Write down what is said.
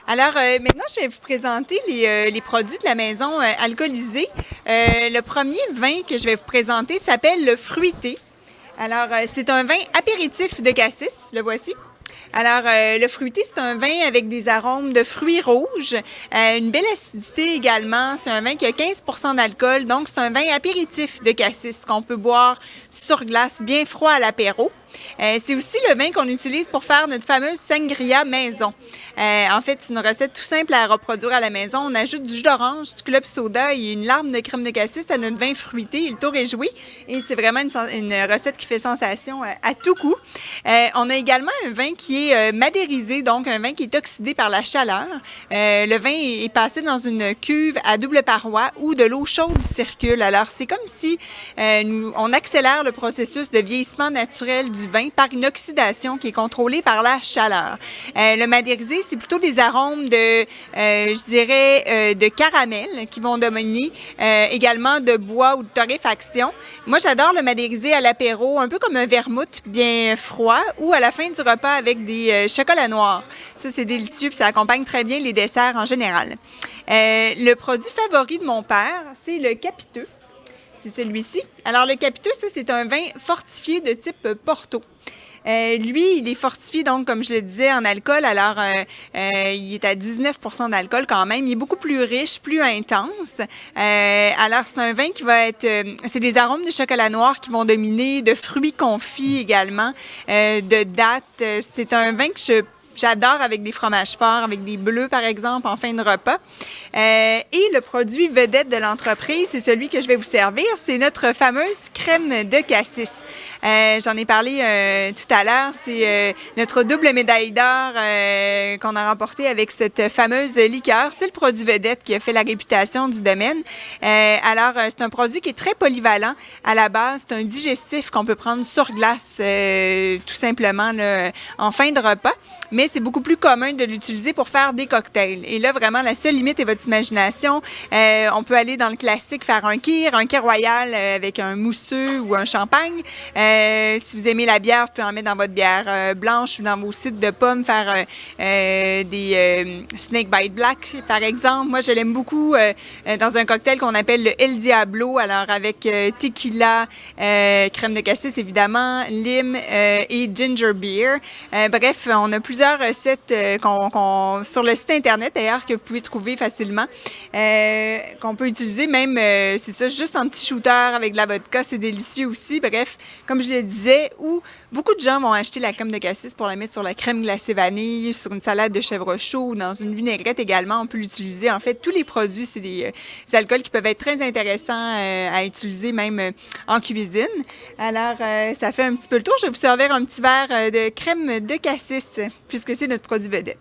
Alors, maintenant, je vais vous présenter les produits de la maison alcoolisée. Le premier vin que je vais vous présenter s'appelle le Fruité. Alors, c'est un vin apéritif de cassis, le voici. Alors, le Fruité, c'est un vin avec des arômes de fruits rouges, une belle acidité également. C'est un vin qui a 15 d'alcool, donc c'est un vin apéritif de cassis qu'on peut boire sur glace, bien froid à l'apéro. C'est aussi le vin qu'on utilise pour faire notre fameuse sangria maison. En fait, c'est une recette tout simple à reproduire à la maison. On ajoute du jus d'orange, du club soda et une larme de crème de cassis à notre vin fruité. Et le tour est joué. Et c'est vraiment une recette qui fait sensation à tout coup. On a également un vin qui est madérisé, donc un vin qui est oxydé par la chaleur. Le vin est passé dans une cuve à double paroi où de l'eau chaude circule. Alors, c'est comme si on accélère le processus de vieillissement naturel du vin par une oxydation qui est contrôlée par la chaleur. Le madérisé, c'est plutôt des arômes de, je dirais, de caramel qui vont dominer, également de bois ou de torréfaction. Moi, j'adore le madérisé à l'apéro, un peu comme un vermouth bien froid ou à la fin du repas avec des chocolats noirs. Ça, c'est délicieux puis ça accompagne très bien les desserts en général. Le produit favori de mon père, c'est le Capiteux. C'est celui-ci. Alors, le Capiteux, ça, c'est un vin fortifié de type Porto. Lui, il est fortifié, donc, comme je le disais, en alcool. Alors, il est à 19 d'alcool quand même. Il est beaucoup plus riche, plus intense. Alors, c'est un vin qui va être... c'est des arômes de chocolat noir qui vont dominer, de fruits confits également, de dattes. C'est un vin que j'adore avec des fromages forts, avec des bleus, par exemple, en fin de repas. Et le produit vedette de l'entreprise, c'est celui que je vais vous servir. C'est notre fameuse crème de cassis. J'en ai parlé tout à l'heure. C'est notre double médaille d'or qu'on a remportée avec cette fameuse liqueur. C'est le produit vedette qui a fait la réputation du domaine. Alors, c'est un produit qui est très polyvalent. À la base, c'est un digestif qu'on peut prendre sur glace, tout simplement, là, en fin de repas. Mais c'est beaucoup plus commun de l'utiliser pour faire des cocktails. Et là, vraiment, la seule limite est votre imagination. On peut aller dans le classique, faire un kir royal avec un mousseux ou un champagne. Si vous aimez la bière, vous pouvez en mettre dans votre bière blanche ou dans vos cidres de pommes, faire des Snake Bite Black, par exemple. Moi, je l'aime beaucoup dans un cocktail qu'on appelle le El Diablo, alors avec tequila, crème de cassis, évidemment, lime et ginger beer. Bref, on a plusieurs recettes sur le site Internet, d'ailleurs, que vous pouvez trouver facilement, qu'on peut utiliser même, c'est ça, juste en petit shooter avec de la vodka, c'est délicieux aussi. Bref, comme je le disais, où beaucoup de gens vont acheter la crème de cassis pour la mettre sur la crème glacée vanille, sur une salade de chèvre chaud ou dans une vinaigrette également. On peut l'utiliser. En fait, tous les produits, c'est des alcools qui peuvent être très intéressants à utiliser même en cuisine. Alors, ça fait un petit peu le tour. Je vais vous servir un petit verre de crème de cassis puisque c'est notre produit vedette.